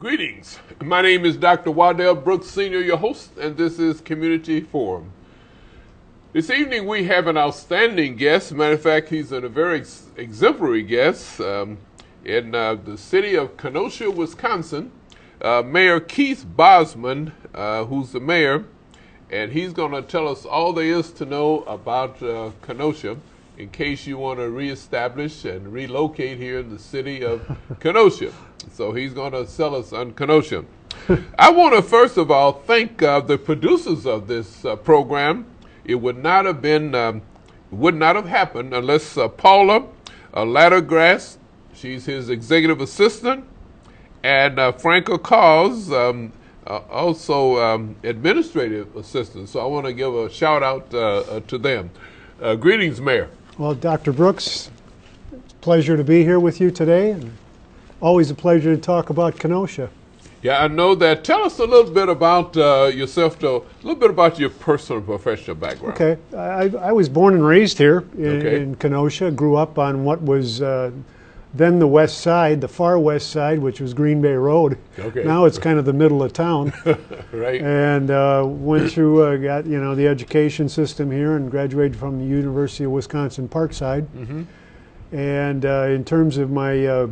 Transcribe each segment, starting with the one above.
Greetings. My name is Dr. Waddell Brooks, Sr., your host, and this is Community Forum. This evening we have an outstanding guest. Matter of fact, he's a very exemplary guest in the city of Kenosha, Wisconsin. Mayor Keith Bosman, who's the mayor, and he's going to tell us all there is to know about Kenosha in case you want to reestablish and relocate here in the city of Kenosha. So he's going to sell us on Kenosha. I want to first of all thank the producers of this program. It would not have happened unless Paula Lattergrass, she's his executive assistant, and Franca Cause, also administrative assistant. So I want to give a shout out to them. Greetings, Mayor. Well, Dr. Brooks, it's a pleasure to be here with you today, and always a pleasure to talk about Kenosha. Yeah, I know that. Tell us a little bit about yourself, though, a little bit about your personal and professional background. Okay. I was born and raised here in Kenosha, grew up on what was then the west side, the far west side, which was Green Bay Road. Okay. Now it's kind of the middle of town. Right. And went through, got the education system here and graduated from the University of Wisconsin Parkside. Mm-hmm. And in terms of my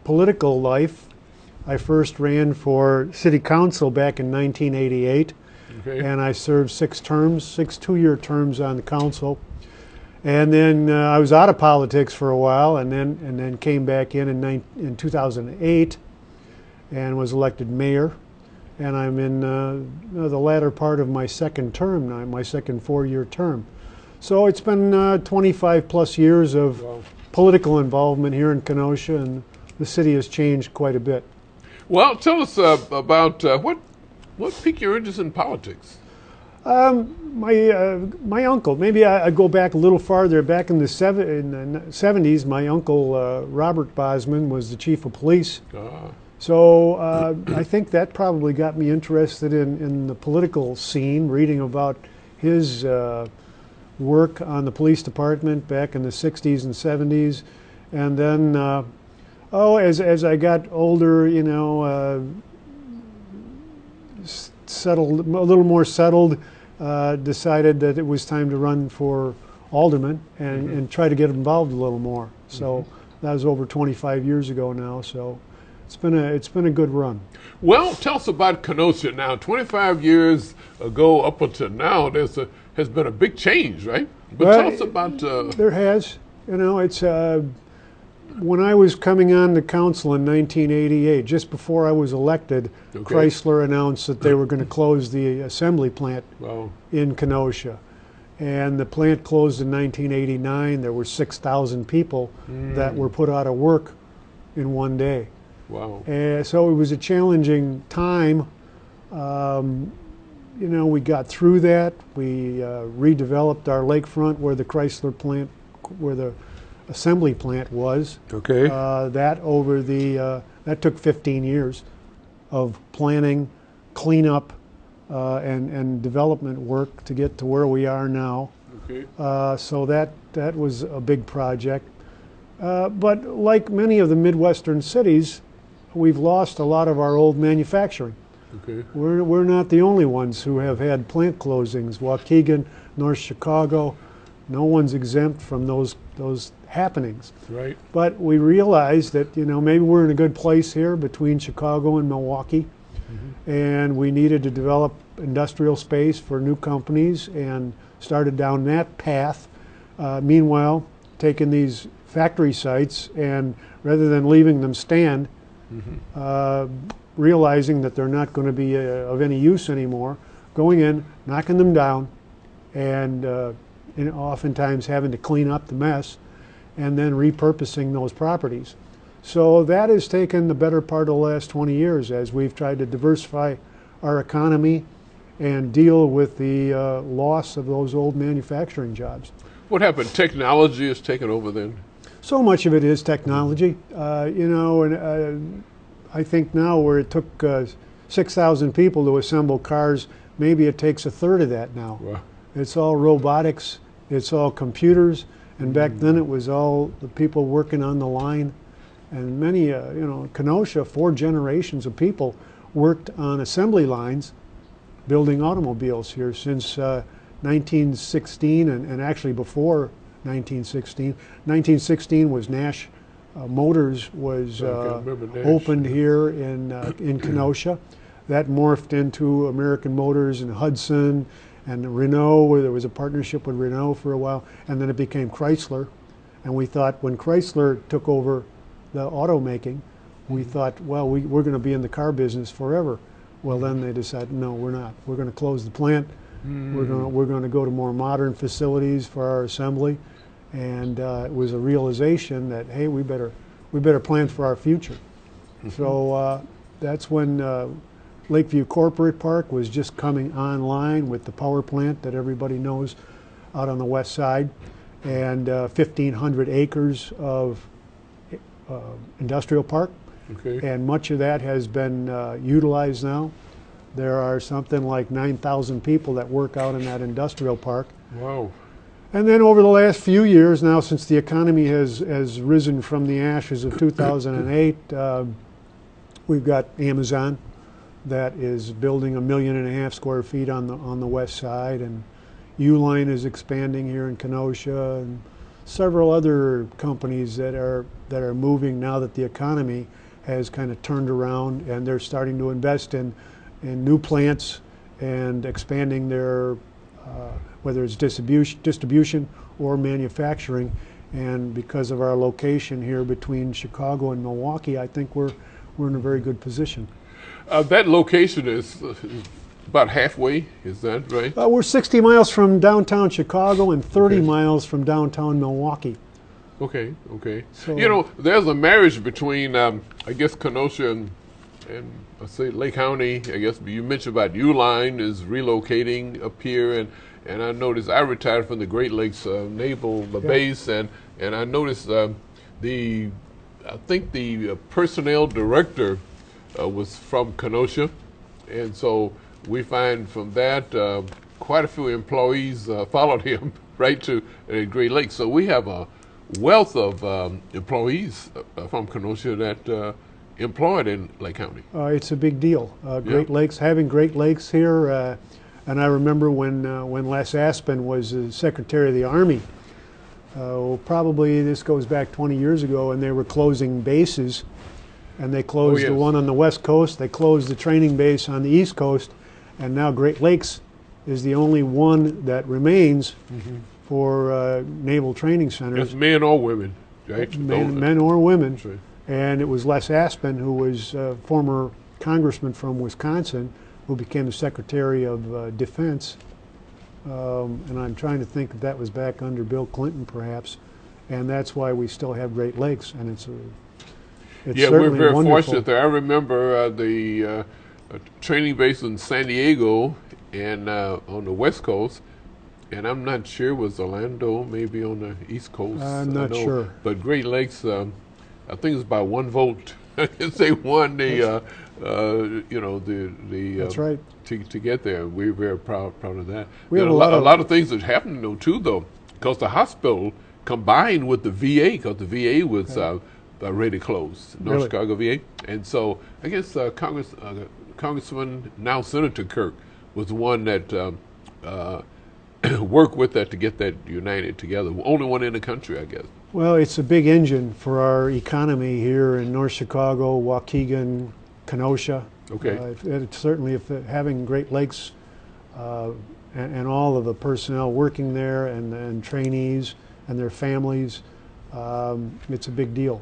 political life, I first ran for city council back in 1988, and I served 6 two-year terms on the council. And then I was out of politics for a while, and then came back in 2008, and was elected mayor. And I'm in the latter part of my second term now, my second 4-year term. So it's been 25 plus years of political involvement here in Kenosha, and the city has changed quite a bit. Well, tell us about what piqued your interest in politics? My uncle, maybe I go back a little farther, back in the 70s, my uncle Robert Bosman was the chief of police. So I think that probably got me interested in the political scene, reading about his work on the police department back in the 60s and 70s. And then, as I got older, settled, a little more settled, decided that it was time to run for alderman and try to get involved a little more. So that was over 25 years ago now. So it's been a good run. Well, tell us about Kenosha now. 25 years ago up until now, has been a big change, right? But tell us about. There has. It's when I was coming on the council in 1988, just before I was elected, Chrysler announced that they were going to close the assembly plant in Kenosha. And the plant closed in 1989. There were 6,000 people that were put out of work in one day. Wow. So it was a challenging time. We got through that. We redeveloped our lakefront where the Chrysler plant, where the assembly plant was. Okay. That took 15 years of planning, cleanup, and development work to get to where we are now. Okay. So that was a big project. But like many of the Midwestern cities, we've lost a lot of our old manufacturing. Okay. We're not the only ones who have had plant closings. Waukegan, North Chicago, no one's exempt from those happenings. Right. But we realized that maybe we're in a good place here between Chicago and Milwaukee, and we needed to develop industrial space for new companies and started down that path. Meanwhile, taking these factory sites and rather than leaving them stand, realizing that they're not going to be of any use anymore, going in, knocking them down, and oftentimes having to clean up the mess and then repurposing those properties. So that has taken the better part of the last 20 years as we've tried to diversify our economy and deal with the loss of those old manufacturing jobs. What happened? Technology has taken over then? So much of it is technology. And I think now where it took 6,000 people to assemble cars, maybe it takes a third of that now. Wow. It's all robotics, it's all computers, and back then it was all the people working on the line. And many, Kenosha, 4 generations of people worked on assembly lines building automobiles here since 1916, and actually before 1916. 1916 was Nash Motors was opened here in Kenosha. That morphed into American Motors and Hudson and Renault, where there was a partnership with Renault for a while, and then it became Chrysler. And we thought when Chrysler took over the automaking, we thought, well, we're going to be in the car business forever. Well, then they decided, no, we're not. We're going to close the plant. We're going to go to more modern facilities for our assembly. And it was a realization that, hey, we better plan for our future. So that's when Lakeview Corporate Park was just coming online with the power plant that everybody knows out on the west side, and 1,500 acres of industrial park. Okay. And much of that has been utilized now. There are something like 9,000 people that work out in that industrial park. Wow. And then over the last few years now, since the economy has risen from the ashes of 2008, we've got Amazon that is building 1.5 million square feet on the west side, and Uline is expanding here in Kenosha, and several other companies that are moving now that the economy has kind of turned around, and they're starting to invest in new plants and expanding their whether it's distribution or manufacturing. And because of our location here between Chicago and Milwaukee, I think we're in a very good position. That location is about halfway, is that right? We're 60 miles from downtown Chicago and 30 miles from downtown Milwaukee. Okay, okay. So, there's a marriage between, I guess, Kenosha and let's say Lake County. I guess you mentioned about Uline is relocating up here, and I noticed I retired from the Great Lakes Naval Base, and I noticed I think the personnel director was from Kenosha, and so we find from that quite a few employees followed him right to Great Lakes. So we have a wealth of employees from Kenosha that employed in Lake County. It's a big deal. Great Lakes, having Great Lakes here, and I remember when Les Aspin was the Secretary of the Army. Probably this goes back 20 years ago, and they were closing bases, and they closed the one on the west coast. They closed the training base on the east coast, and now Great Lakes is the only one that remains for naval training centers. That's men or women, right? Men or women. That's right. And it was Les Aspin, who was a former congressman from Wisconsin, who became the Secretary of Defense. And I'm trying to think if that was back under Bill Clinton, perhaps. And that's why we still have Great Lakes, and it's we're very wonderful. fortunate there. I remember the training base in San Diego and on the West Coast, and I'm not sure, was Orlando maybe on the East Coast? I'm not sure. But Great Lakes, I think it's by one vote. They won the, That's right. To get there. We're very proud of that. We have a lot of things that happened though, because the hospital combined with the VA, because the VA was already closed, North Chicago VA, and so I guess Congressman, now Senator Kirk, was the one that worked with that to get that united together. Only one in the country, I guess. Well, it's a big engine for our economy here in North Chicago, Waukegan, Kenosha. Okay. Certainly, if having Great Lakes and all of the personnel working there and trainees and their families, it's a big deal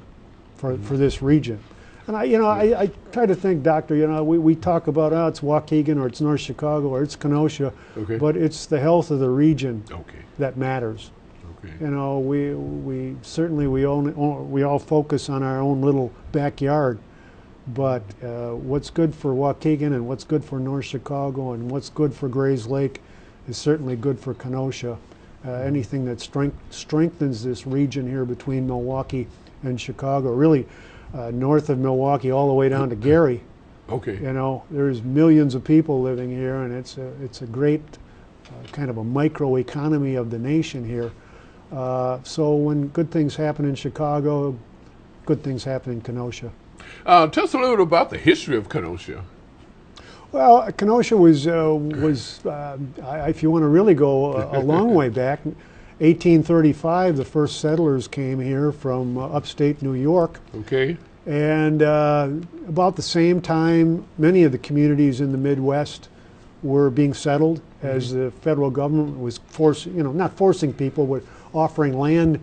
for this region. And I try to think, Doctor, we talk about, it's Waukegan or it's North Chicago or it's Kenosha, but it's the health of the region that matters. We certainly we all focus on our own little backyard, but what's good for Waukegan and what's good for North Chicago and what's good for Grays Lake is certainly good for Kenosha. Anything that strengthens this region here between Milwaukee and Chicago, really north of Milwaukee all the way down to Gary. There's millions of people living here, and it's a great kind of a micro economy of the nation here. So when good things happen in Chicago, good things happen in Kenosha. Tell us a little bit about the history of Kenosha. Well, Kenosha was if you want to really go a long way back, 1835, the first settlers came here from upstate New York. Okay. And about the same time, many of the communities in the Midwest were being settled as the federal government was not forcing people, but offering land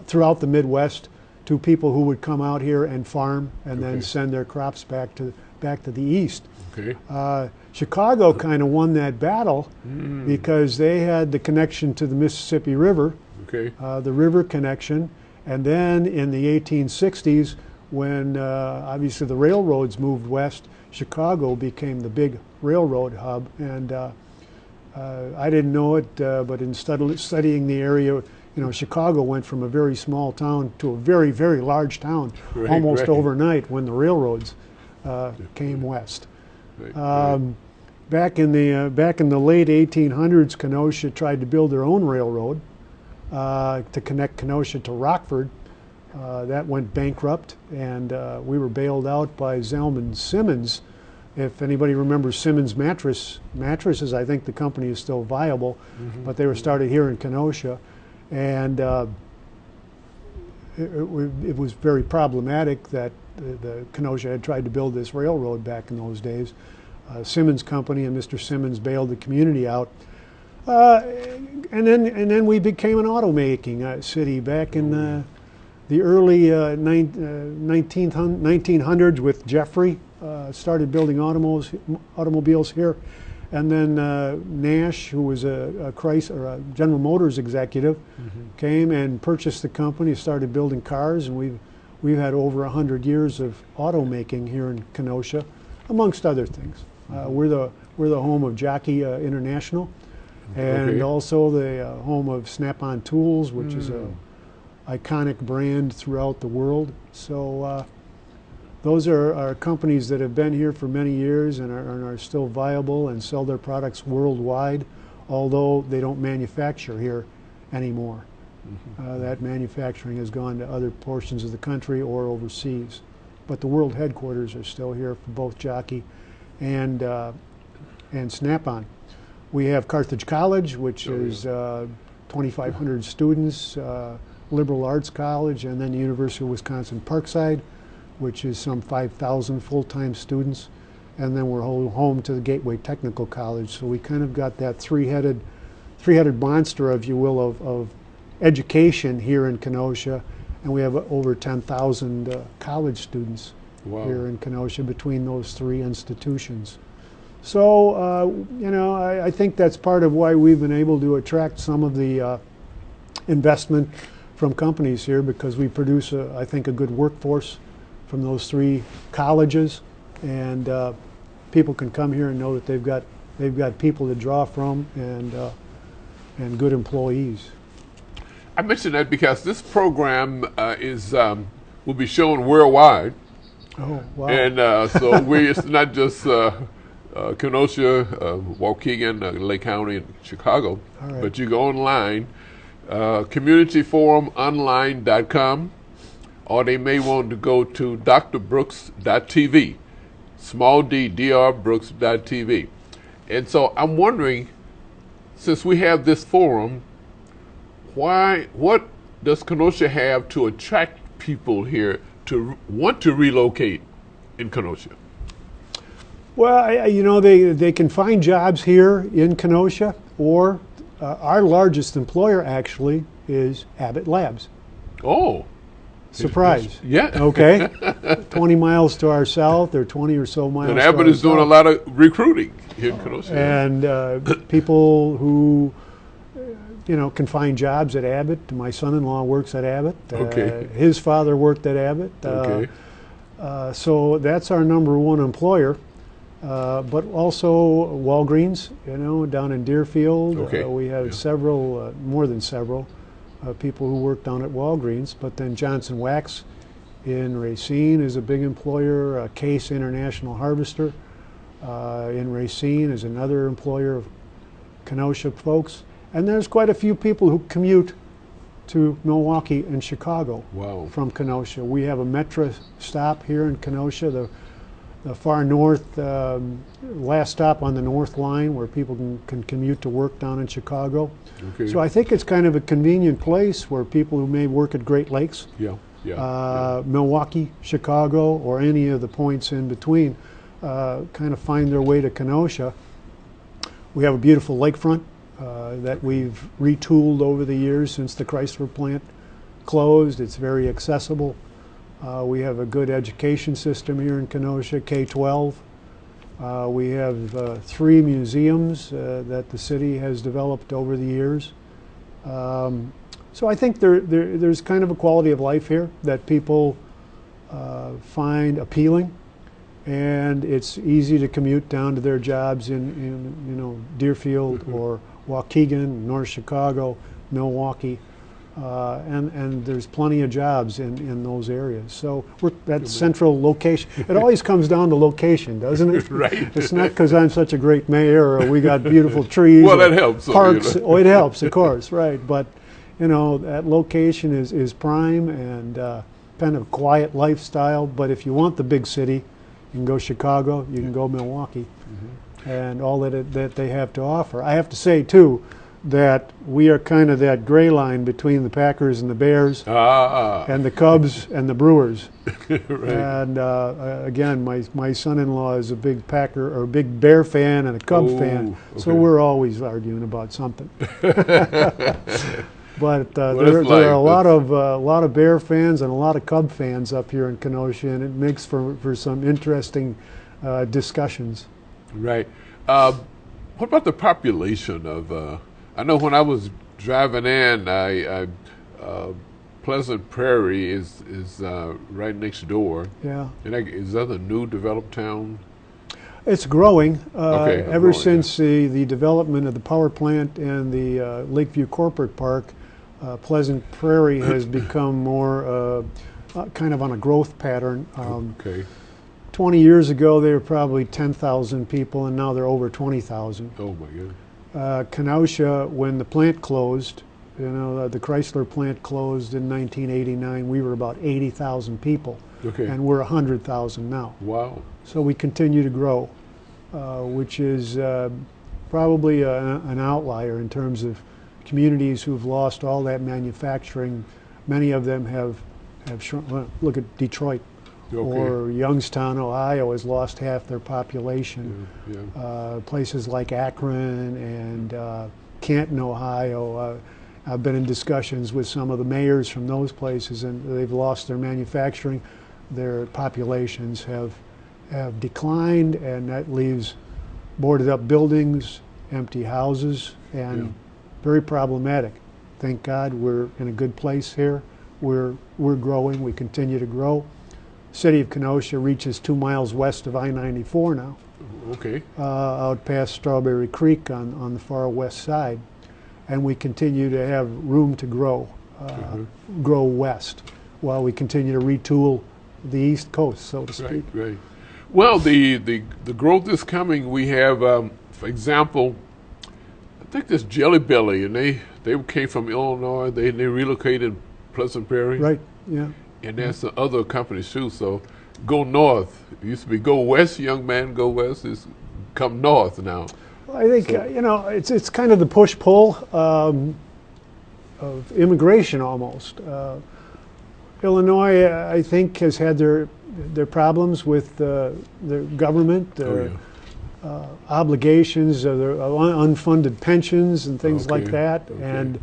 throughout the Midwest to people who would come out here and farm and then send their crops back to the east. Okay. Chicago kind of won that battle because they had the connection to the Mississippi River, the river connection, and then in the 1860s, when obviously the railroads moved west, Chicago became the big railroad hub. And I didn't know it, but in studying the area, Chicago went from a very small town to a very, very large town almost overnight when the railroads came west. Back in the late 1800s, Kenosha tried to build their own railroad to connect Kenosha to Rockford. That went bankrupt, and we were bailed out by Zellman Simmons. If anybody remembers Simmons mattresses, I think the company is still viable, but they were started here in Kenosha, and it was very problematic that the Kenosha had tried to build this railroad back in those days. Simmons Company and Mr. Simmons bailed the community out. And then we became an automaking city back in the early 1900s with Jeffrey. Started building automobiles here. And then Nash, who was a General Motors executive, came and purchased the company, started building cars, and we've had over 100 years of automaking here in Kenosha, amongst other things. We're the home of Jockey International, and also the home of Snap-on Tools, which is a iconic brand throughout the world. So those are companies that have been here for many years and are still viable and sell their products worldwide, although they don't manufacture here anymore. That manufacturing has gone to other portions of the country or overseas. But the world headquarters are still here for both Jockey and Snap-on. We have Carthage College, which is 2,500 students, liberal arts college, and then the University of Wisconsin Parkside, which is some 5,000 full-time students, and then we're home to the Gateway Technical College. So we kind of got that three-headed monster, if you will, of education here in Kenosha, and we have over 10,000 college students here in Kenosha between those three institutions. So I think that's part of why we've been able to attract some of the investment from companies here, because we produce, I think, a good workforce from those three colleges, and people can come here and know that they've got people to draw from and good employees. I mention that because this program will be shown worldwide. Oh, wow! And so it's not just Kenosha, Waukegan, Lake County, and Chicago, but you go online, communityforumonline.com, or they may want to go to drbrooks.tv, small d, drbrooks.tv. And so I'm wondering, since we have this forum, what does Kenosha have to attract people here to want to relocate in Kenosha? Well, they can find jobs here in Kenosha, or our largest employer actually is Abbott Labs. Oh. Surprise. Yeah. Okay. 20 miles to our south, or 20 or so miles and Abbott is doing a lot of recruiting here in Kenosha. And people who, can find jobs at Abbott. My son-in-law works at Abbott. His father worked at Abbott. So that's our number one employer. But also Walgreens, down in Deerfield. We have several, more than several, people who work down at Walgreens. But then Johnson Wax in Racine is a big employer. Case International Harvester in Racine is another employer of Kenosha folks. And there's quite a few people who commute to Milwaukee and Chicago. Wow. From Kenosha. We have a metro stop here in Kenosha, the far north, last stop on the North Line where people can commute to work down in Chicago. Okay. So I think it's kind of a convenient place where people who may work at Great Lakes, Milwaukee, Chicago, or any of the points in between, kind of find their way to Kenosha. We have a beautiful lakefront that we've retooled over the years since the Chrysler plant closed. It's very accessible. We have a good education system here in Kenosha, K-12. We have 3 museums that the city has developed over the years. So I think there's kind of a quality of life here that people find appealing, and it's easy to commute down to their jobs in Deerfield or Waukegan, North Chicago, Milwaukee. And there's plenty of jobs in those areas. So we're that central location. It always comes down to location, doesn't it? Right. It's not because I'm such a great mayor or we got beautiful trees. Well, that helps. Parks. Oh, it helps, of course, right. But, that location is prime and kind of a quiet lifestyle. But if you want the big city, you can go Chicago, you can go Milwaukee, and all that they have to offer. I have to say, too, that we are kind of that gray line between the Packers and the Bears, and the Cubs and the Brewers. Right. And again, my son-in-law is a big Packer or a big Bear fan and a Cub fan, so we're always arguing about something. But there are a lot of Bear fans and a lot of Cub fans up here in Kenosha, and it makes for some interesting discussions. Right. What about the population of? I know when I was driving in, Pleasant Prairie is right next door. Yeah. And is that a new developed town? It's growing. Growing, Since the development of the power plant and the Lakeview Corporate Park, Pleasant Prairie has become more kind of on a growth pattern. 20 years ago, they were probably 10,000 people, and now they're over 20,000. Oh, my God. Kenosha, when the plant closed, the Chrysler plant closed in 1989, we were about 80,000 people, and we're 100,000 now. Wow. So we continue to grow, which is probably an outlier in terms of communities who've lost all that manufacturing. Many of them have shrunk. Look at Detroit. Or Youngstown, Ohio has lost half their population. Places like Akron and Canton, Ohio. I've been in discussions with some of the mayors from those places, and they've lost their manufacturing. Their populations have declined, and that leaves boarded up buildings, empty houses, and very problematic. Thank God we're in a good place here. We're growing. We continue to grow. City of Kenosha reaches 2 miles west of I-94 now. Okay. Out past Strawberry Creek on the far west side, and we continue to have room to grow, grow west, while we continue to retool the East Coast, so to speak. Right. Well, the growth is coming. We have, for example, I think this Jelly Belly, and they came from Illinois. They relocated Pleasant Prairie. Right. Yeah. And there's some other companies too. So go north. It used to be go west, young man, go west. It's come north now. Well, I think it's kind of the push-pull of immigration almost. Illinois, I think, has had their problems with their government, their obligations, their unfunded pensions and things like that, and.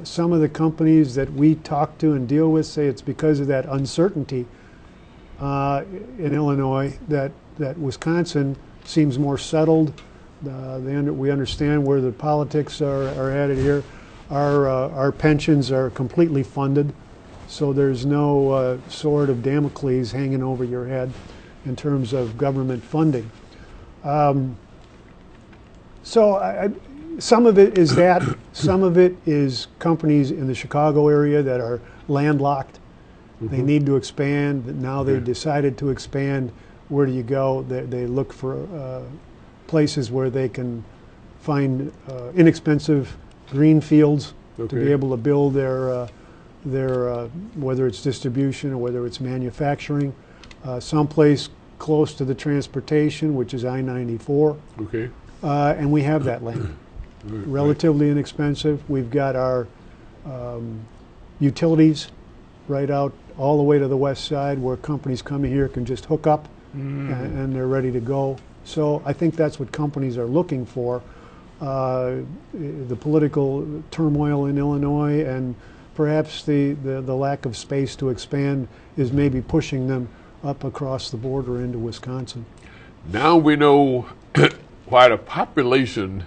Some of the companies that we talk to and deal with say it's because of that uncertainty in Illinois that Wisconsin seems more settled. We understand where the politics are headed here. Our pensions are completely funded, so there's no sword of Damocles hanging over your head in terms of government funding. Some of it is that. Some of it is companies in the Chicago area that are landlocked. They need to expand. Now they've decided to expand. Where do you go? They look for places where they can find inexpensive green fields to be able to build their whether it's distribution or whether it's manufacturing, someplace close to the transportation, which is I-94. Okay. And we have that land. Relatively inexpensive. We've got our utilities right out all the way to the west side where companies coming here can just hook up and they're ready to go. So I think that's what companies are looking for. The political turmoil in Illinois and perhaps the lack of space to expand is maybe pushing them up across the border into Wisconsin. Now we know why the population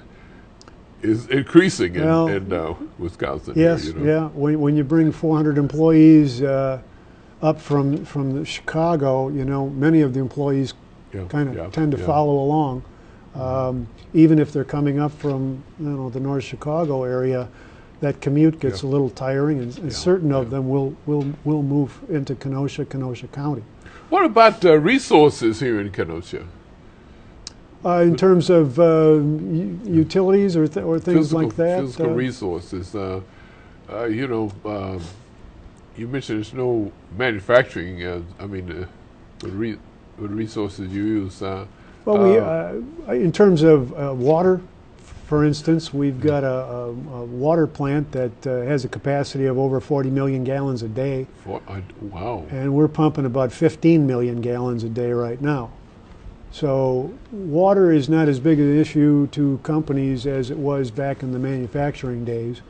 is increasing in Wisconsin. Yes, here, you know? yeah. When you bring 400 employees up from Chicago, you know, many of the employees kind of tend to follow along. Even if they're coming up from, you know, the North Chicago area, that commute gets a little tiring, and certain of them will move into Kenosha County. What about resources here in Kenosha? In terms of utilities or things like that? Physical resources. You know, you mentioned there's no manufacturing. I mean, the resources you use. Well, in terms of water, for instance, we've got a water plant that has a capacity of over 40 million gallons a day. Wow. And we're pumping about 15 million gallons a day right now. So water is not as big an issue to companies as it was back in the manufacturing days,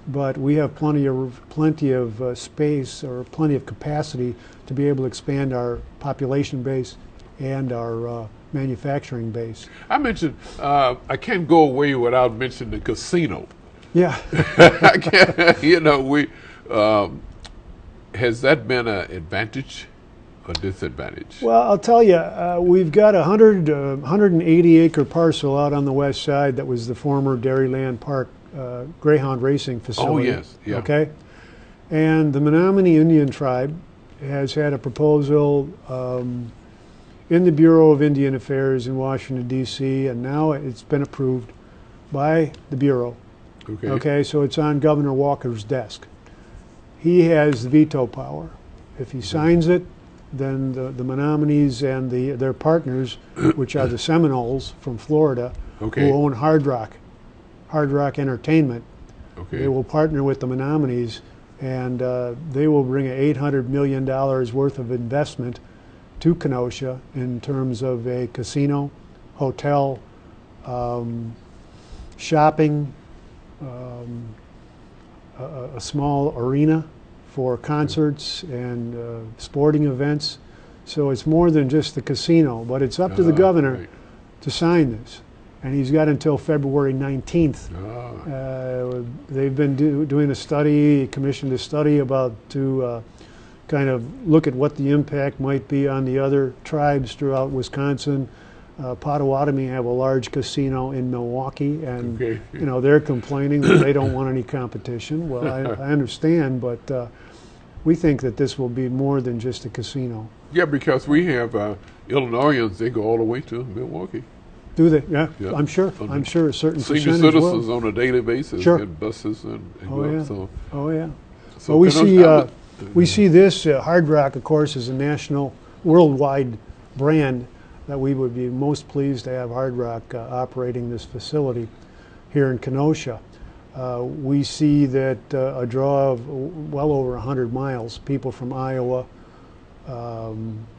but we have plenty of space or plenty of capacity to be able to expand our population base and our manufacturing base. I mentioned I can't go away without mentioning the casino. Yeah. I can't, you know, has that been an advantage or disadvantage? Well, I'll tell you, we've got a 180 acre parcel out on the west side that was the former Dairyland Park Greyhound racing facility. Oh, yes. Yeah. Okay. And the Menominee Indian tribe has had a proposal in the Bureau of Indian Affairs in Washington, D.C., and now it's been approved by the Bureau. Okay. Okay, so it's on Governor Walker's desk. He has the veto power. If he signs it, then the Menominees and their partners, which are the Seminoles from Florida, who own Hard Rock Entertainment, they will partner with the Menominees, and they will bring $800 million worth of investment to Kenosha in terms of a casino, hotel, shopping, a small arena for concerts and sporting events. So it's more than just the casino, but it's up to the governor to sign this. And he's got until February 19th. They've been doing a study, commissioned a study to kind of look at what the impact might be on the other tribes throughout Wisconsin. Potawatomi have a large casino in Milwaukee, and you know, they're complaining that they don't want any competition. Well, I understand, but we think that this will be more than just a casino. Yeah, because we have Illinoisans, they go all the way to Milwaukee. Do they? Yeah, I'm sure. I'm sure a certain senior percentage citizens will. On a daily basis get buses and go up. So. Oh yeah. So well, we see this Hard Rock, of course, as a national, worldwide brand that we would be most pleased to have Hard Rock operating this facility here in Kenosha. We see that a draw of well over 100 miles, people from Iowa,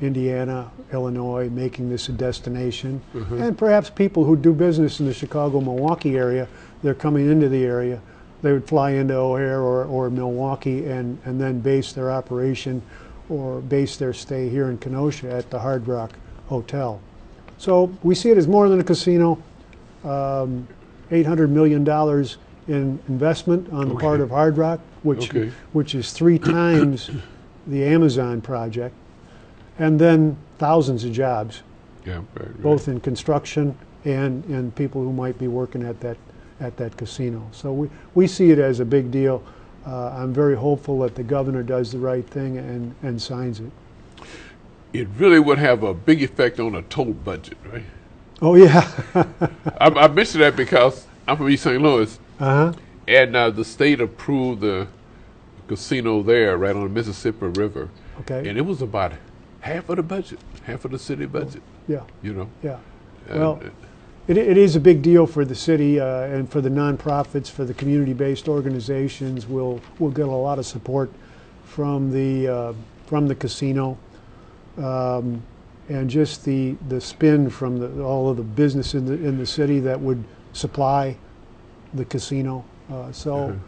Indiana, Illinois, making this a destination, and perhaps people who do business in the Chicago-Milwaukee area, they're coming into the area. They would fly into O'Hare or Milwaukee and then base their operation or base their stay here in Kenosha at the Hard Rock Hotel. So we see it as more than a casino. $800 million in investment on the part of Hard Rock, which is 3 times the Amazon project, and then thousands of jobs, both in construction and people who might be working at that casino. So we see it as a big deal. I'm very hopeful that the governor does the right thing and signs it. It really would have a big effect on the total budget, right? Oh yeah. I mentioned that because I'm from East St. Louis, And the state approved the casino there, right on the Mississippi River. Okay. And it was about half of the budget, half of the city budget. Yeah. You know. Yeah. And, Well, it is a big deal for the city and for the nonprofits, for the community-based organizations. We'll get a lot of support from the casino, and just the spin from all of the business in the city that would supply the casino. So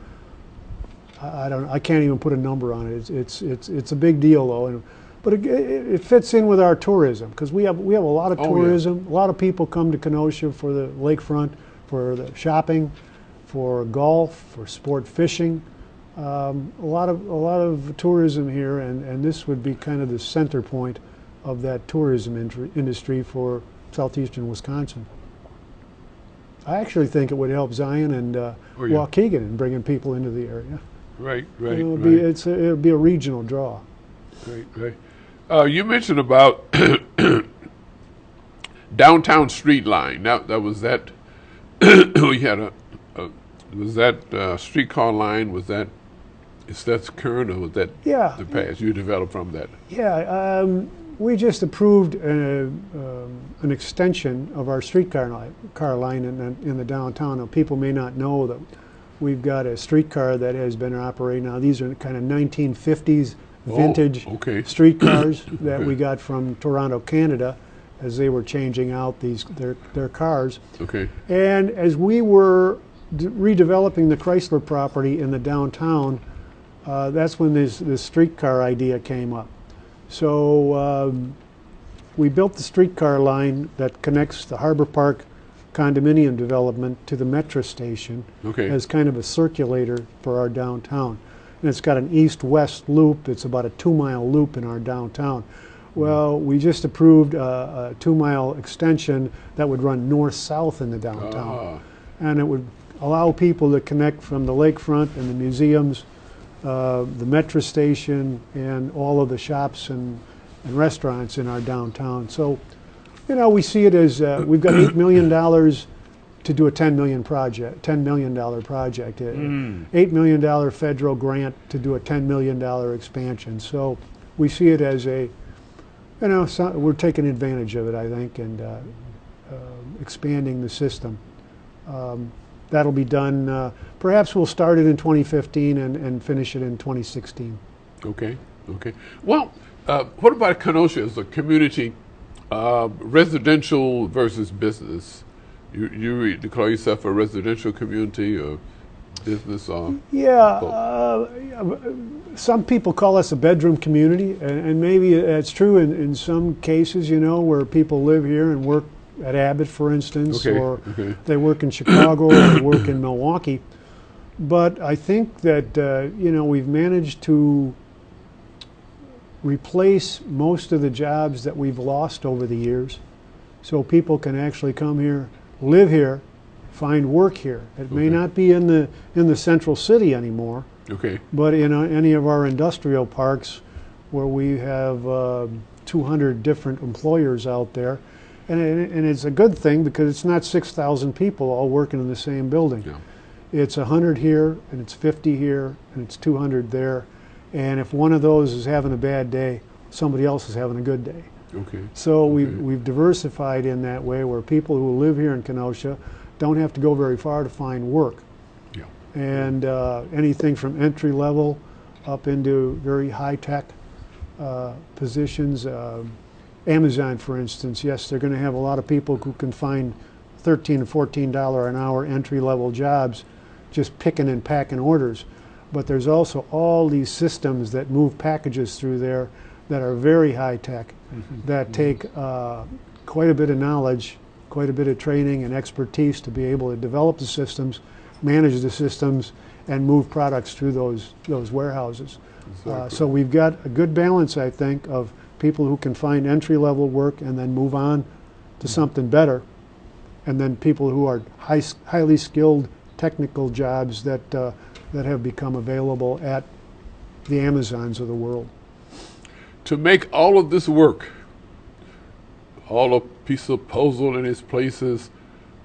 I can't even put a number on it. It's a big deal though, but it fits in with our tourism because we have a lot of tourism. A lot of people come to Kenosha for the lakefront, for the shopping, for golf, for sport fishing. A lot of tourism here, and this would be kind of the center point of that tourism industry for southeastern Wisconsin. I actually think it would help Zion and Waukegan in bringing people into the area. Right. It'll be a regional draw. Right. You mentioned about downtown street line. Now that was that. We had was that streetcar line? Is that current or was that the past? You developed from that. Yeah. We just approved an extension of our streetcar line in the downtown. Now, people may not know that we've got a streetcar that has been operating now. These are kind of 1950s vintage streetcars that we got from Toronto, Canada, as they were changing out their cars. Okay. And as we were redeveloping the Chrysler property in the downtown, that's when this streetcar idea came up. So we built the streetcar line that connects the Harbor Park condominium development to the metro station as kind of a circulator for our downtown. And it's got an east-west loop. It's about a 2-mile loop in our downtown. Well, we just approved a 2-mile extension that would run north-south in the downtown. And it would allow people to connect from the lakefront and the museums, the metro station, and all of the shops and restaurants in our downtown. So, we see it as we've got $8 million to do a $10 million project. $8 million federal grant to do a $10 million expansion. So we see it as we're taking advantage of it, I think, and expanding the system. That'll be done. Perhaps we'll start it in 2015 and finish it in 2016. Okay. Well, what about Kenosha as a community, residential versus business? You declare yourself a residential community or business? Some people call us a bedroom community, and maybe that's true in some cases, where people live here and work at Abbott, for instance, or they work in Chicago or they work in Milwaukee. But I think that, we've managed to replace most of the jobs that we've lost over the years, so people can actually come here, live here, find work here. It may not be in the central city anymore, but in any of our industrial parks where we have 200 different employers out there. And it's a good thing because it's not 6,000 people all working in the same building. Yeah. It's 100 here, and it's 50 here, and it's 200 there. And if one of those is having a bad day, somebody else is having a good day. So we've diversified in that way where people who live here in Kenosha don't have to go very far to find work. Yeah. And anything from entry level up into very high-tech positions. Amazon, for instance, yes, they're going to have a lot of people who can find $13 and $14 an hour entry-level jobs just picking and packing orders. But there's also all these systems that move packages through there that are very high-tech, that take quite a bit of knowledge, quite a bit of training and expertise to be able to develop the systems, manage the systems, and move products through those warehouses. So we've got a good balance, I think, of people who can find entry-level work and then move on to something better, and then people who are highly skilled technical jobs that have become available at the Amazons of the world. To make all of this work, all a piece of puzzle in its places,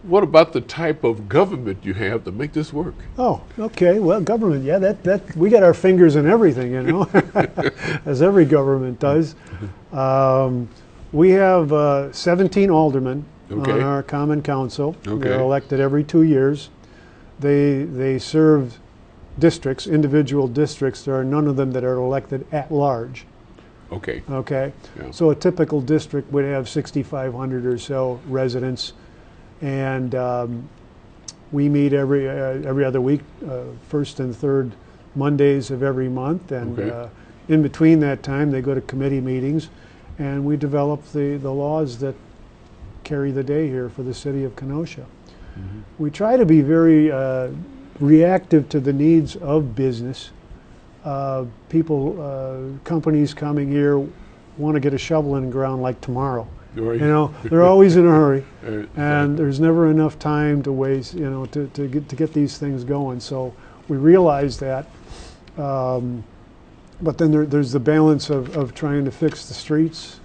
what about the type of government you have to make this work? Oh, okay. Well, government, yeah, that we got our fingers in everything, you know, as every government does. We have 17 aldermen on our common council. They're elected every 2 years. They serve districts, individual districts. There are none of them that are elected at large. Okay. Okay. Yeah. So a typical district would have 6,500 or so residents, and we meet every other week, first and third Mondays of every month, and in between that time they go to committee meetings, and we develop the laws that carry the day here for the city of Kenosha. Mm-hmm. We try to be very reactive to the needs of business. Companies coming here want to get a shovel in the ground like tomorrow. Right. You know, they're always in a hurry, and there's never enough time to waste, you know, to get these things going. So we realize that, but then there's the balance of trying to fix the streets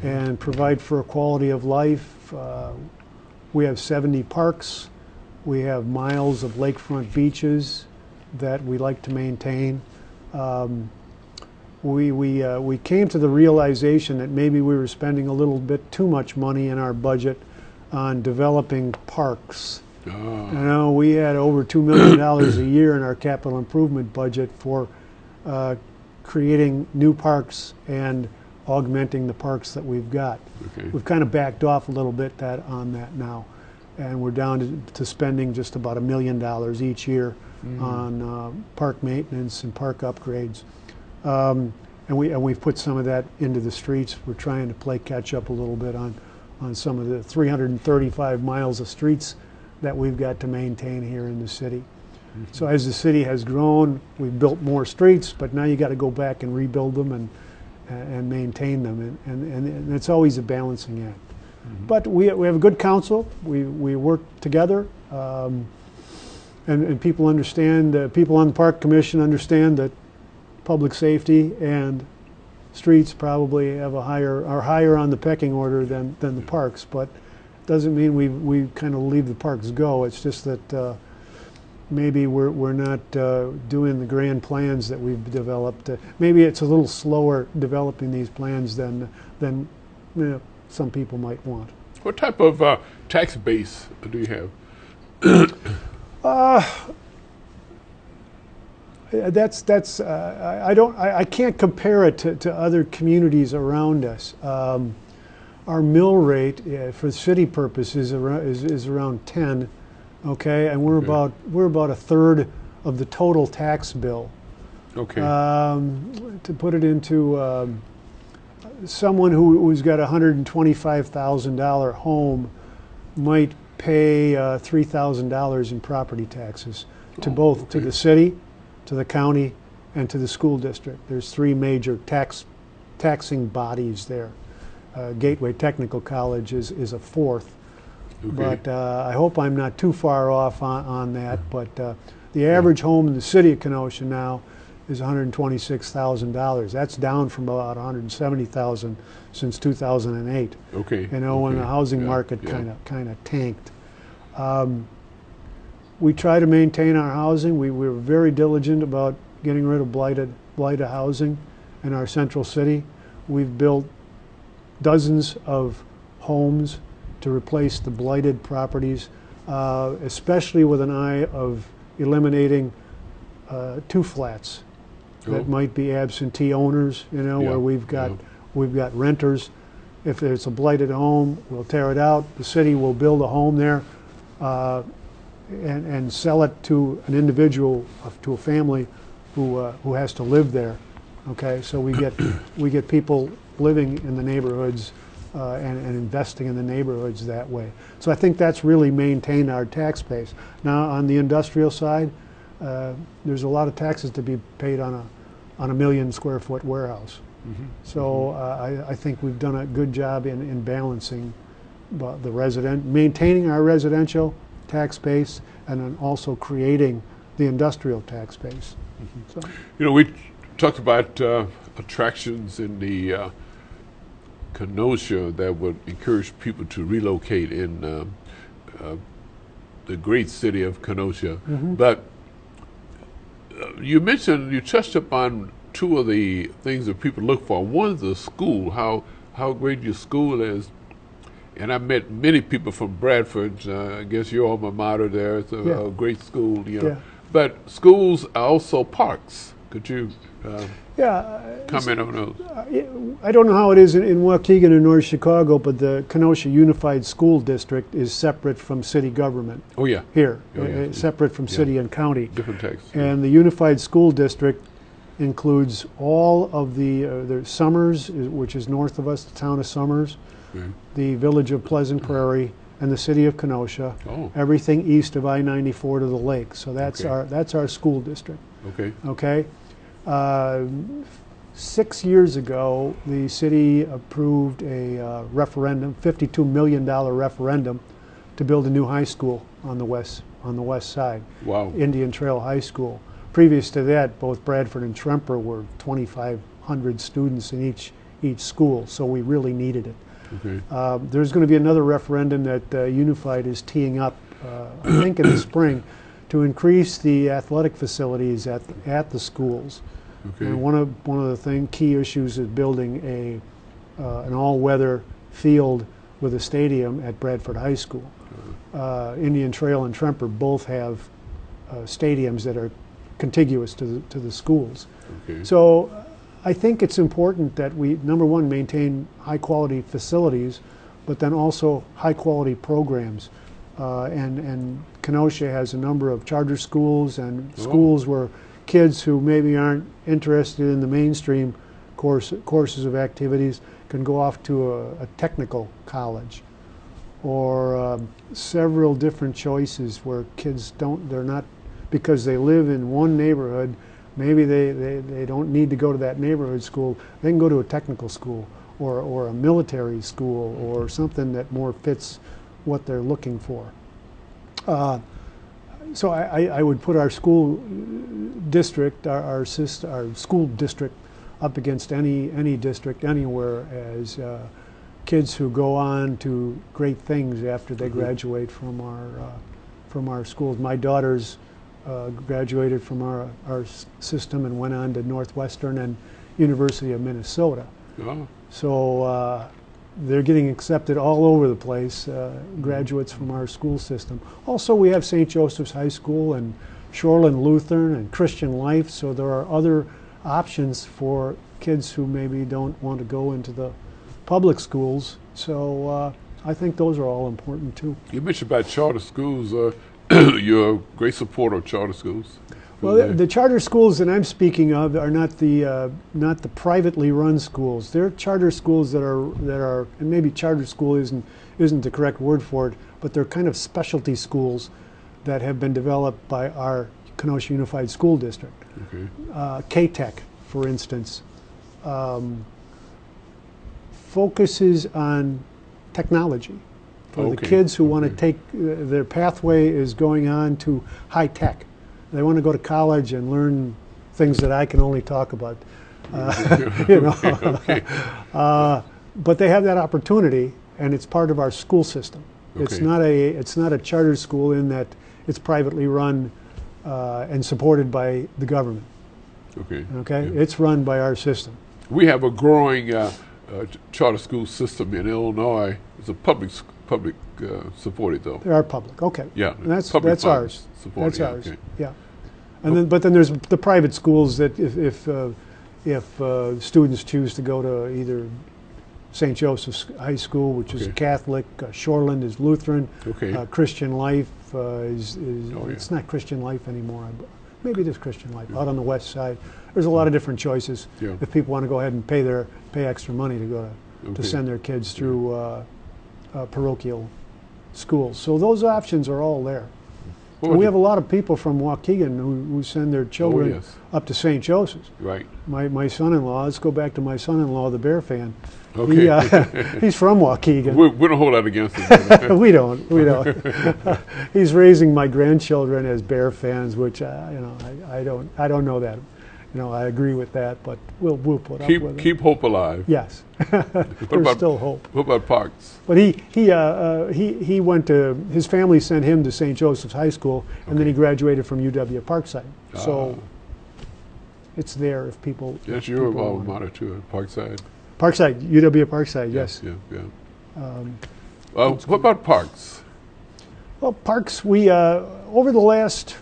and provide for a quality of life. We have 70 parks. We have miles of lakefront beaches that we like to maintain. We came to the realization that maybe we were spending a little bit too much money in our budget on developing parks. You know, we had over $2 million a year in our capital improvement budget for creating new parks and augmenting the parks that we've got. We've kind of backed off a little bit on that now, and we're down to spending just about $1 million each year on park maintenance and park upgrades. And we've put some of that into the streets. We're trying to play catch up a little bit on some of the 335 miles of streets that we've got to maintain here in the city. So as the city has grown, we've built more streets, but now you got to go back and rebuild them and maintain them, and it's always a balancing act. But we have a good council. We work together, and people understand. People on the park commission understand that public safety and streets probably are higher on the pecking order than the parks, but doesn't mean we kind of leave the parks go. It's just that maybe we're not doing the grand plans that we've developed. Maybe it's a little slower developing these plans than you know, some people might want. What type of tax base do you have? I can't compare it to other communities around us. Our mill rate for city purposes is around 10, okay, and we're about a third of the total tax bill. Okay. To put it into someone who's got a $125,000 home might pay $3,000 in property taxes to both to the city, to the county, and to the school district. There's three major taxing bodies there. Gateway Technical College is a fourth, but I hope I'm not too far off on that. But the average home in the city of Kenosha now is $126,000. That's down from about $170,000 since 2008. You know, when the housing market kind of tanked. We try to maintain our housing. We're very diligent about getting rid of blighted housing in our central city. We've built dozens of homes to replace the blighted properties, especially with an eye of eliminating two flats that might be absentee owners, you know, where we've got renters. If there's a blighted home, we'll tear it out. The city will build a home there and sell it to an individual, to a family who has to live there. Okay, so we get people living in the neighborhoods and investing in the neighborhoods that way. So I think that's really maintained our tax base. Now on the industrial side, there's a lot of taxes to be paid on a 1 million square foot warehouse. So I think we've done a good job in balancing maintaining our residential tax base and then also creating the industrial tax base. So. You know, we talked about attractions in the Kenosha that would encourage people to relocate in the great city of Kenosha. But you mentioned, you touched upon two of the things that people look for. One is the school, how great your school is. And I met many people from Bradford. I guess your alma mater there. It's a great school, you know. Yeah. But schools are also parks. Could you comment on those? I don't know how it is in Waukegan or North Chicago, but the Kenosha Unified School District is separate from city government. Oh, yeah. Here, Oh, yeah. separate from city and county. Different text. And the Unified School District includes all of the Summers, which is north of us, the town of Summers, the village of Pleasant Prairie, and the city of Kenosha. Oh. Everything east of I-94 to the lake. So that's our school district. Okay. Okay. 6 years ago, the city approved a referendum, $52 million referendum, to build a new high school on the west side. Wow. Indian Trail High School. Previous to that, both Bradford and Tremper were 2,500 students in each school, so we really needed it. Okay. There's going to be another referendum that Unified is teeing up, I think in the spring, to increase the athletic facilities at the schools. Okay. And one of the key issues is building an all-weather field with a stadium at Bradford High School. Indian Trail and Tremper both have stadiums that are contiguous to the schools. Okay. So I think it's important that we, number one, maintain high-quality facilities, but then also high-quality programs. And Kenosha has a number of charter schools and schools where kids who maybe aren't interested in the mainstream courses of activities can go off to a technical college, or several different choices where kids they're not, because they live in one neighborhood, maybe they don't need to go to that neighborhood school. They can go to a technical school or a military school or something that more fits what they're looking for. So I would put our school district, our school district, up against any district anywhere as kids who go on to great things after they graduate from our schools. My daughters graduated from our system and went on to Northwestern and University of Minnesota. Oh. So they're getting accepted all over the place, graduates from our school system. Also, we have St. Joseph's High School and Shoreland Lutheran and Christian Life, so there are other options for kids who maybe don't want to go into the public schools. So I think those are all important too. You mentioned about charter schools. You're a great supporter of charter schools. Well, the charter schools that I'm speaking of are not the privately run schools. They're charter schools that are, and maybe charter school isn't the correct word for it, but they're kind of specialty schools that have been developed by our Kenosha Unified School District. Okay. K-Tech, for instance, focuses on technology. For the kids who want to take, their pathway is going on to high tech. They want to go to college and learn things that I can only talk about, you know. But they have that opportunity, and it's part of our school system. It's not a charter school in that it's privately run and supported by the government. Okay. Okay. Yeah. It's run by our system. We have a growing charter school system in Illinois. It's a public supported though. They are public. Okay. Yeah. And that's ours. Supported, that's ours. Okay. Yeah. And but then there's the private schools that if students choose to go to either St. Joseph's High School, which is Catholic, Shoreland is Lutheran, Christian Life it's not Christian Life anymore. Maybe it is Christian Life out on the west side. There's a lot of different choices. Yeah. If people want to go ahead and pay extra money to go to send their kids through parochial schools, so those options are all there. And we have a lot of people from Waukegan who send their children up to St. Joseph's. Right. My son-in-law, let's go back to my son-in-law, the Bear fan. Okay. He's from Waukegan. We don't hold that against him. We don't. He's raising my grandchildren as Bear fans, which I don't know that. I agree with that, but we'll put up with it. Keep hope alive. Yes, there's still hope. What about parks? But he went to, his family sent him to St. Joseph's High School, and then he graduated from UW Parkside. So it's there if people. That's your alma mater too, Parkside. Parkside, UW Parkside, yes. Yeah. What about parks? Well, parks, we over the last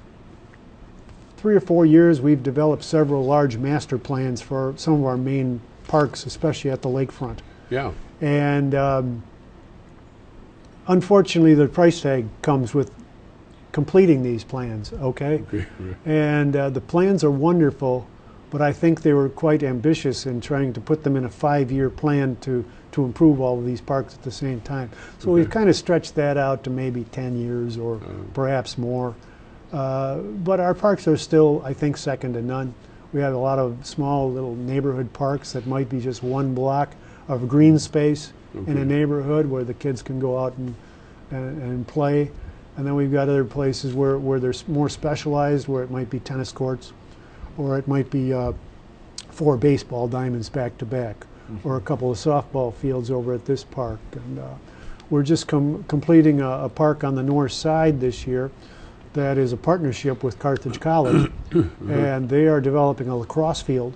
3 or 4 years, we've developed several large master plans for some of our main parks, especially at the lakefront. Yeah. And unfortunately, the price tag comes with completing these plans, okay? Right. And the plans are wonderful, but I think they were quite ambitious in trying to put them in a 5-year plan to improve all of these parks at the same time. So we've kind of stretched that out to maybe 10 years or perhaps more. But our parks are still, I think, second to none. We have a lot of small little neighborhood parks that might be just one block of green space in a neighborhood where the kids can go out and play. And then we've got other places where they're more specialized, where it might be tennis courts, or it might be 4 baseball diamonds back to back, or a couple of softball fields over at this park. And we're just completing a park on the north side this year that is a partnership with Carthage College, and they are developing a lacrosse field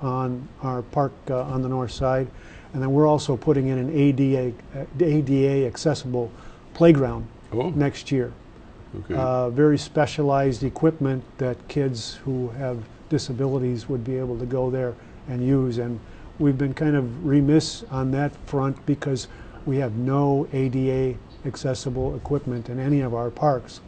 on our park on the north side, and then we're also putting in an ADA accessible playground next year. Very specialized equipment that kids who have disabilities would be able to go there and use, and we've been kind of remiss on that front because we have no ADA accessible equipment in any of our parks.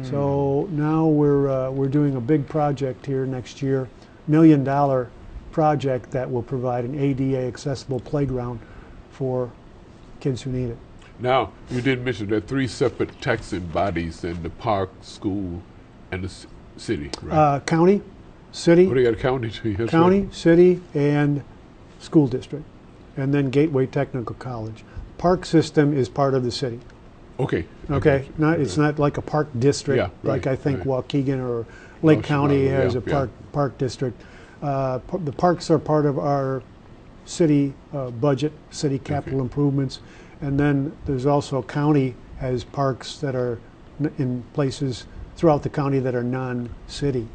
So now we're doing a big project here next year, $1 million project that will provide an ADA accessible playground for kids who need it. Now, you did mention there are 3 separate taxing bodies in the park, school, and the city, right? County, city. What do you got, county too? County, city, and school district, and then Gateway Technical College. Park system is part of the city. Okay. It's not like a park district, like I think Waukegan or Lake County has a park district. The parks are part of our city budget, city capital improvements, and then there's also county has parks that are in places throughout the county that are non-city.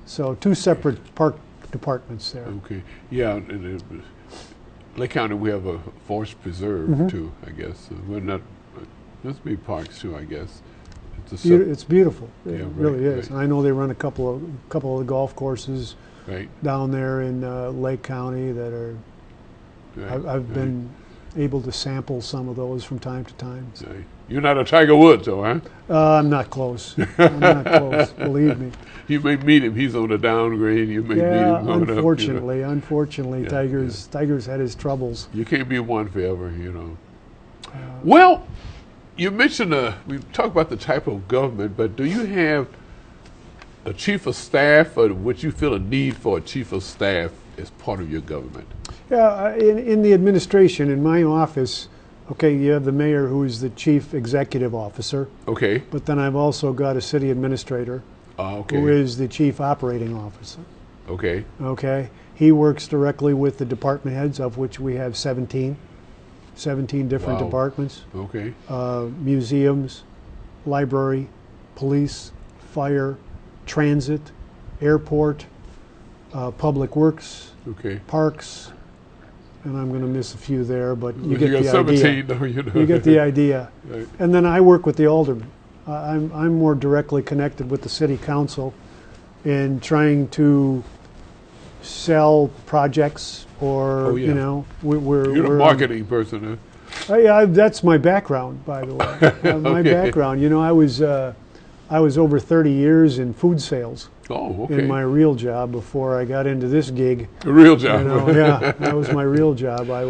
So 2 separate park departments there. Okay. Yeah. Lake County, we have a forest preserve too, I guess. We're not. Must be parks too, I guess. It's beautiful. It really is. And I know they run a couple of the golf courses down there in Lake County that are. I've been able to sample some of those from time to time. So. You're not a Tiger Woods, though, huh? I'm not close. I'm not close. Believe me. You may meet him. He's on the downgrade. You may meet him going unfortunately, up. Unfortunately, Tiger's had his troubles. You can't be one forever, Well, you mentioned we talked about the type of government, but do you have a chief of staff, or would you feel a need for a chief of staff as part of your government? Yeah, in the administration, in my office, you have the mayor who is the chief executive officer. Okay. But then I've also got a city administrator who is the chief operating officer. Okay. Okay. He works directly with the department heads, of which we have 17 different departments. Okay. Museums, library, police, fire, transit, airport, public works, parks, and I'm going to miss a few there, but you get the idea. You get the idea. Right. And then I work with the aldermen. I'm more directly connected with the city council in trying to sell projects, or you're a marketing person. Huh? Yeah, that's my background, by the way. My background. I was over 30 years in food sales. In my real job before I got into this gig. A real job. That was my real job. I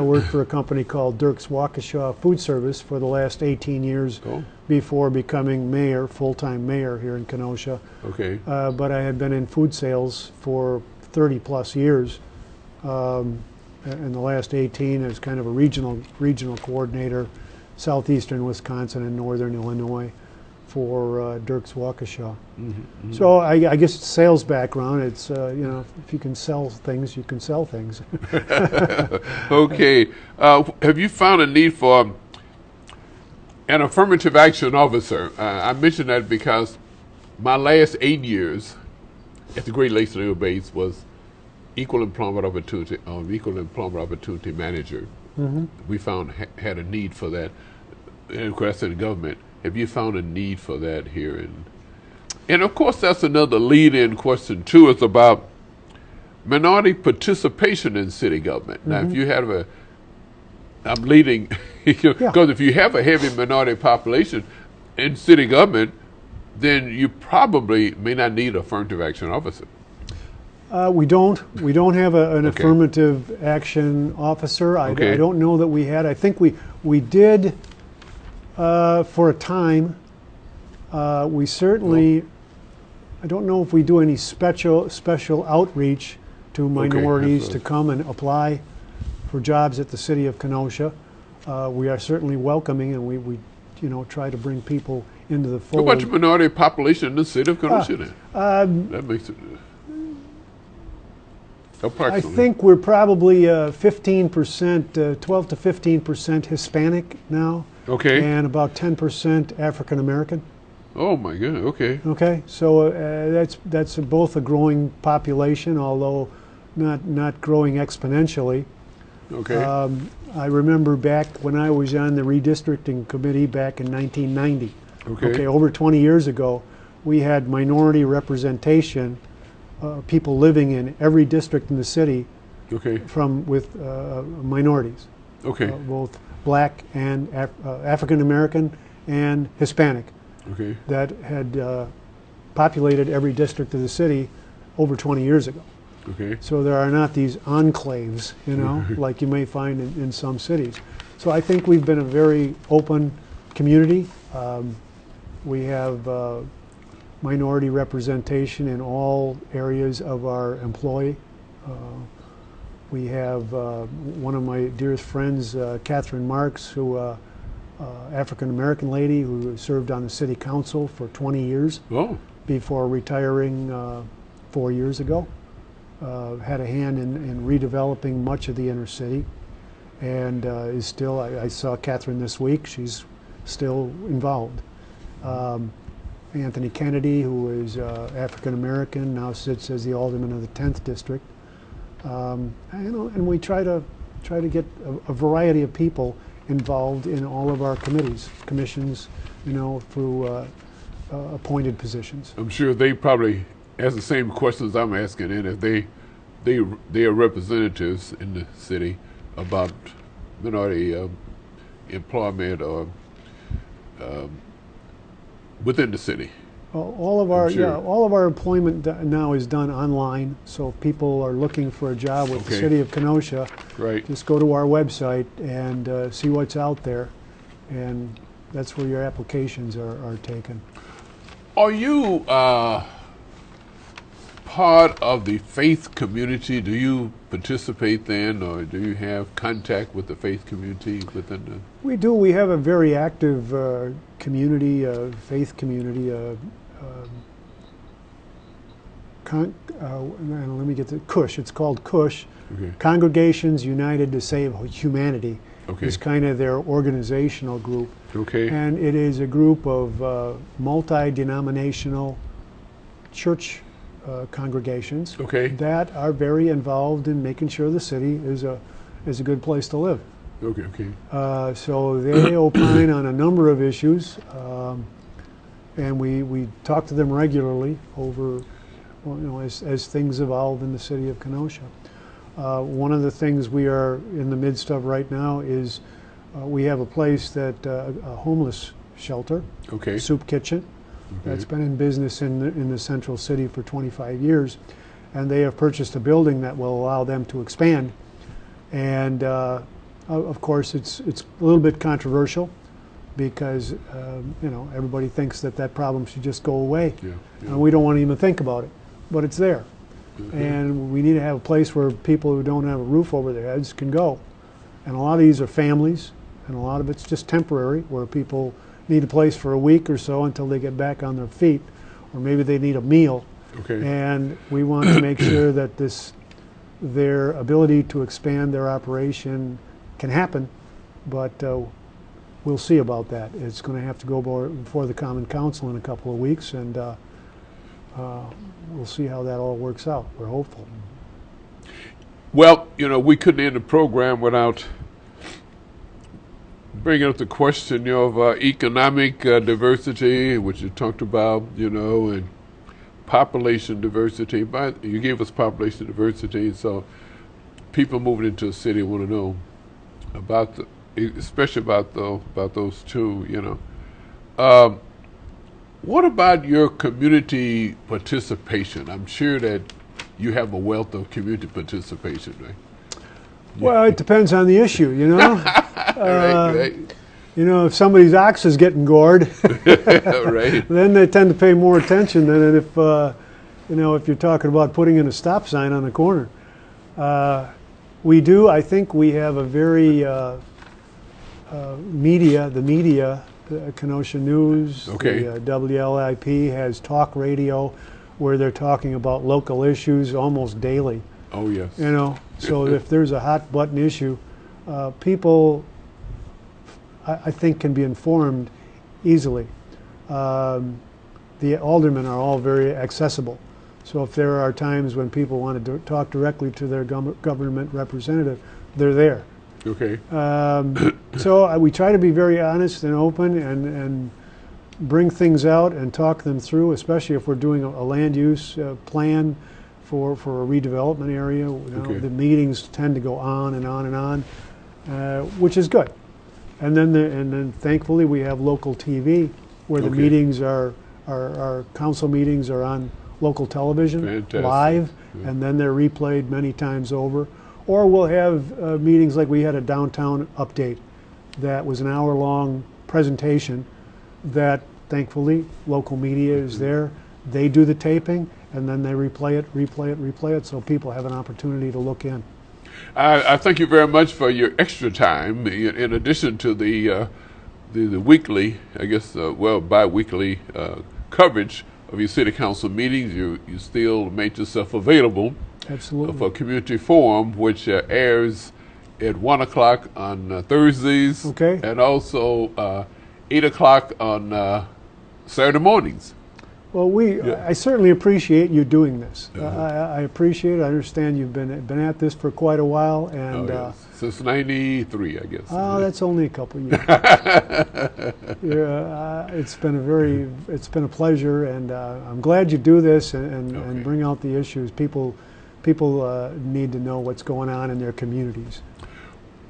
worked for a company called Dirk's Waukesha Food Service for the last 18 years before becoming mayor, full-time mayor here in Kenosha. Okay. But I had been in food sales for 30 plus years. In the last 18 as kind of a regional coordinator, southeastern Wisconsin and northern Illinois. for Dirks Waukesha. Mm-hmm. So I guess it's sales background. It's you know, if you can sell things, you can sell things. Okay. Have you found a need for an affirmative action officer? I mention that because my last 8 years at the Great Lakes Naval Base was equal employment opportunity manager. Mm-hmm. We found had a need for that, and of course in the government. Have you found a need for that here? And of course that's another lead-in question too. It's about minority participation in city government. Mm-hmm. Now, if you have I'm leading because if you have a heavy minority population in city government, then you probably may not need an affirmative action officer. We don't have an affirmative action officer. I don't know that we had. I think we did for a time. We certainly. I don't know if we do any special outreach to minorities to come and apply for jobs at the city of Kenosha. We are certainly welcoming, and we try to bring people into the fold. How much minority population in the city of Kenosha then? That makes it. I think we're probably 15%, 12 to 15% Hispanic now. Okay. And about 10% African American. Oh my God. Okay. Okay. So that's both a growing population, although not growing exponentially. Okay. I remember back when I was on the redistricting committee back in 1990. Okay. Over 20 years ago, we had minority representation. People living in every district in the city, with minorities, both black and African American and Hispanic, that had populated every district of the city over 20 years ago. So there are not these enclaves, like you may find in some cities. So I think we've been a very open community. We have minority representation in all areas of our employ. We have one of my dearest friends, Catherine Marks, who African-American lady who served on the city council for 20 years before retiring 4 years ago. Had a hand in redeveloping much of the inner city, and is still, I saw Catherine this week, she's still involved. Anthony Kennedy, who is African American, now sits as the alderman of the 10th district. And we try to get a variety of people involved in all of our commissions, through appointed positions. I'm sure they probably ask the same questions I'm asking, and if they are representatives in the city about minority employment or within the city. All of our employment now is done online. So if people are looking for a job with the city of Kenosha, just go to our website and see what's out there, and that's where your applications are taken. Are you part of the faith community? Do you participate then, or do you have contact with the faith community within the? We do. We have a very active community, faith community. Let me get the KUSH. It's called KUSH. Congregations United to Save Humanity. Is kind of their organizational group. And it is a group of multi-denominational church congregations that are very involved in making sure the city is a good place to live. So they opine on a number of issues, and we talk to them regularly over, as things evolve in the city of Kenosha. One of the things we are in the midst of right now is we have a place that a homeless shelter, soup kitchen, that's been in business in the central city for 25 years, and they have purchased a building that will allow them to expand. And of course, it's a little bit controversial because everybody thinks that problem should just go away. And we don't want to even think about it, but it's there. And we need to have a place where people who don't have a roof over their heads can go. And a lot of these are families, and a lot of it's just temporary, where people need a place for a week or so until they get back on their feet, or maybe they need a meal. Okay. And we want to make sure that their ability to expand their operation can happen, but we'll see about that. It's going to have to go before the Common Council in a couple of weeks, and we'll see how that all works out. We're hopeful. Well, we couldn't end the program without bringing up the question of economic diversity, which you talked about, and population diversity. But you gave us population diversity, so people moving into a city want to know about especially about those two. What about your community participation? I'm sure that you have a wealth of community participation, right? Well, it depends on the issue, Right. If somebody's ox is getting gored, Right. then they tend to pay more attention than if you're talking about putting in a stop sign on the corner. We do. I think we have a very media, Kenosha News, Okay. the WLIP has talk radio where they're talking about local issues almost daily. Oh, yes. So if there's a hot button issue, people, I think, can be informed easily. The aldermen are all very accessible. So if there are times when people want to talk directly to their government representative, they're there. Okay. So we try to be very honest and open and bring things out and talk them through, especially if we're doing a land use plan for a redevelopment area. Okay. The meetings tend to go on and on and on, which is good. And then thankfully we have local TV where the Okay. meetings our council meetings are on local television. Fantastic. Live, Yeah. and then they're replayed many times over. Or we'll have meetings like we had a downtown update that was an hour-long presentation that thankfully local media is there. They do the taping and then they replay it so people have an opportunity to look in. I thank you very much for your extra time. In addition to the weekly, I guess, bi-weekly coverage of your city council meetings, you still made yourself available. Absolutely. For Community Forum, which airs at 1 o'clock on Thursdays, Okay. and also 8 o'clock on Saturday mornings. Well, I certainly appreciate you doing this. Uh-huh. I appreciate it. I understand you've been at this for quite a while, and Yes. Since '93, I guess. that's only a couple of years. It's been a pleasure, and I'm glad you do this and Okay. bring out the issues. People need to know what's going on in their communities.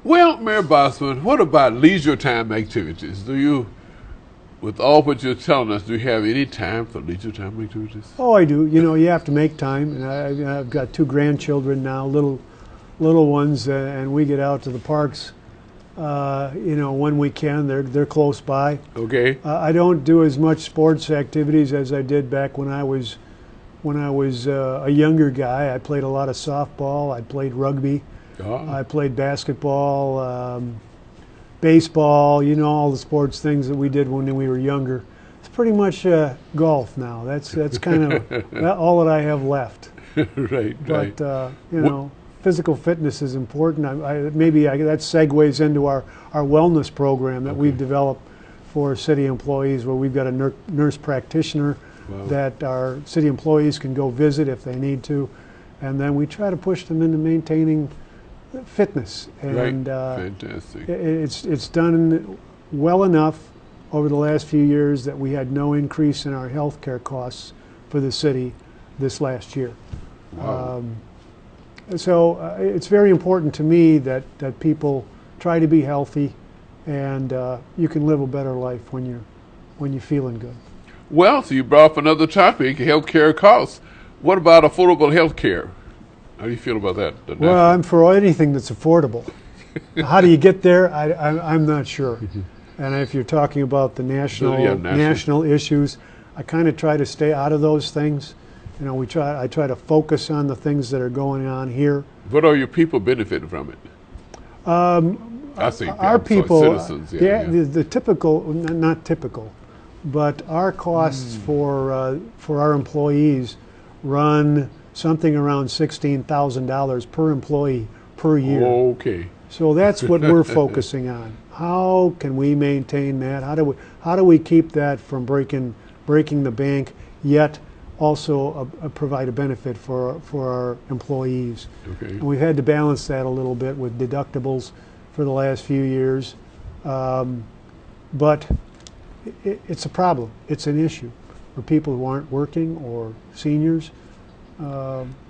Well, Mayor Bosman, what about leisure time activities? Do you, with all what you're telling us, do you have any time for leisure time activities? Oh, I do. You have to make time, and I've got 2 grandchildren now, little ones, and we get out to the parks. When we can. They're close by. Okay. I don't do as much sports activities as I did back when I was a younger guy. I played a lot of softball. I played rugby. I played basketball, baseball. All the sports things that we did when we were younger. It's pretty much golf now. That's kind of all that I have left. Right. But physical fitness is important. That segues into our wellness program that we've developed for city employees, where we've got a nurse practitioner. Wow. That our city employees can go visit if they need to, and then we try to push them into maintaining fitness. And Fantastic. it's done well enough over the last few years that we had no increase in our health care costs for the city this last year. Wow. So it's very important to me that people try to be healthy, and you can live a better life when you're feeling good. Well, so you brought up another topic, healthcare costs. What about affordable healthcare? How do you feel about that? Well, I'm for anything that's affordable. How do you get there? I'm not sure. And if you're talking about the national issues, I kind of try to stay out of those things. I try to focus on the things that are going on here. What are your people benefiting from it? I see. Our people, citizens, the typical, not typical, but our costs for our employees run something around $16,000 per employee per year. Okay. So that's what we're focusing on. How can we maintain that? How do we keep that from breaking the bank, yet also provide a benefit for our employees? Okay. And we've had to balance that a little bit with deductibles for the last few years, but it's a problem. It's an issue for people who aren't working or seniors. You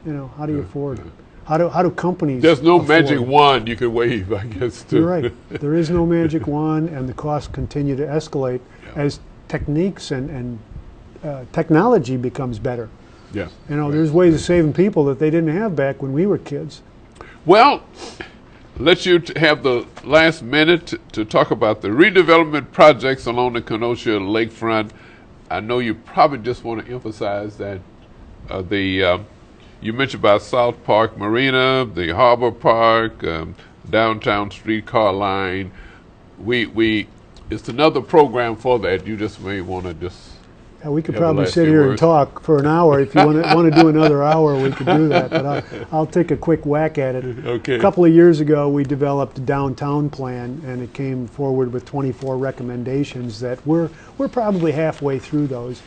know, how do you afford it? How do companies? There's no afford magic it? wand you can wave, I guess. Too. You're right. There is no magic wand, and the costs continue to escalate as techniques and technology becomes better. Yeah. You know, there's ways of saving people that they didn't have back when we were kids. Well, let you have the last minute to talk about the redevelopment projects along the Kenosha lakefront. I know you probably just want to emphasize that you mentioned about South Park Marina, the Harbor Park, downtown streetcar line. It's another program for that. You just may want to just. Yeah, we could probably sit here and talk for an hour. If you want to do another hour, we could do that. But I'll take a quick whack at it. Okay. A couple of years ago, we developed a downtown plan, and it came forward with 24 recommendations that we're probably halfway through those.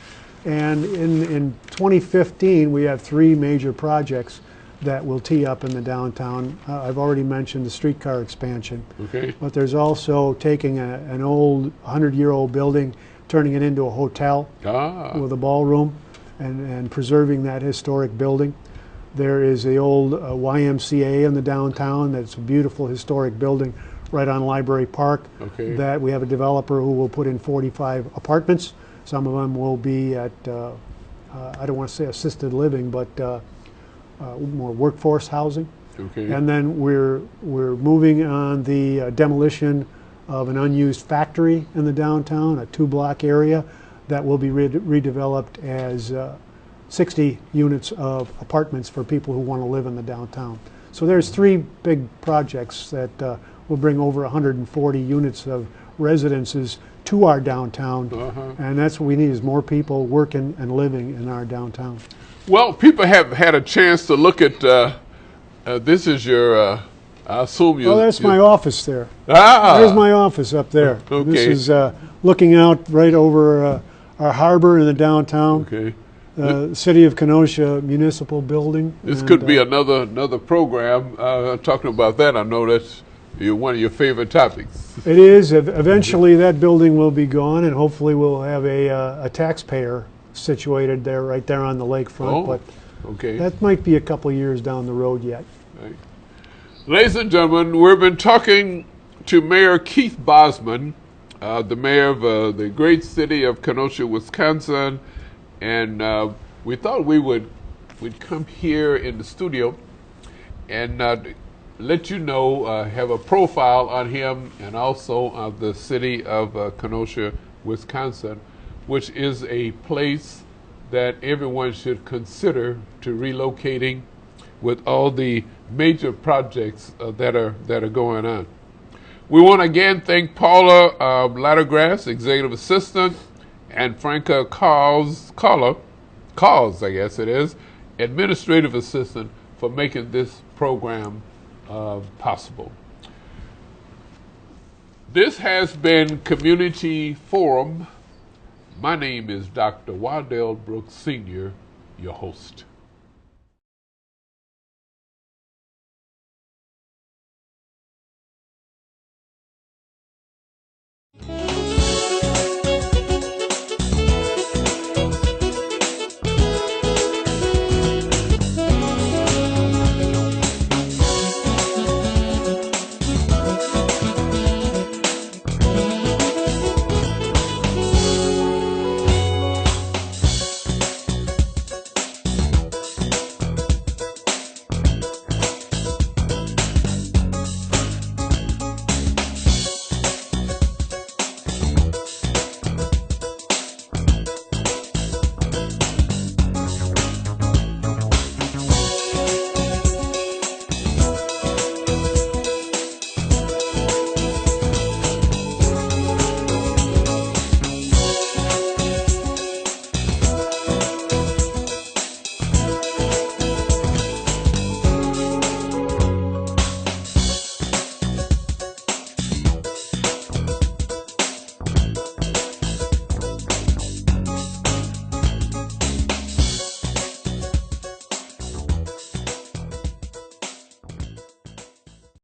And in 2015, we have 3 major projects that will tee up in the downtown. I've already mentioned the streetcar expansion. Okay. But there's also taking an old 100-year-old building, turning it into a hotel with a ballroom, and preserving that historic building. There is the old YMCA in the downtown. That's a beautiful historic building right on Library Park. Okay. That we have a developer who will put in 45 apartments. Some of them will be at, I don't want to say assisted living, but more workforce housing. Okay. And then we're moving on the demolition of an unused factory in the downtown, a 2-block area that will be redeveloped as 60 units of apartments for people who want to live in the downtown. So there's 3 big projects that will bring over 140 units of residences to our downtown, and that's what we need, is more people working and living in our downtown. Well, people have had a chance to look at, this is your, I assume you. Oh, that's my office there. Ah! There's my office up there. Okay. This is looking out right over our harbor in the downtown. Okay. City of Kenosha Municipal Building. This could be another program talking about that. I know that's one of your favorite topics. It is. Eventually that building will be gone, and hopefully we'll have a taxpayer situated there, right there on the lakefront. But okay. that might be a couple years down the road yet. Right. Ladies and gentlemen, we've been talking to Mayor Keith Bosman, the mayor of the great city of Kenosha, Wisconsin, and we thought we'd come here in the studio and let you know, have a profile on him, and also of the city of Kenosha, Wisconsin, which is a place that everyone should consider to relocating with all the major projects that are going on. We want to again thank Paula Lattergrass, Executive Assistant, and Franca Calls, I guess it is, Administrative Assistant, for making this program possible. This has been Community Forum. My name is Dr. Waddell Brooks Sr., your host.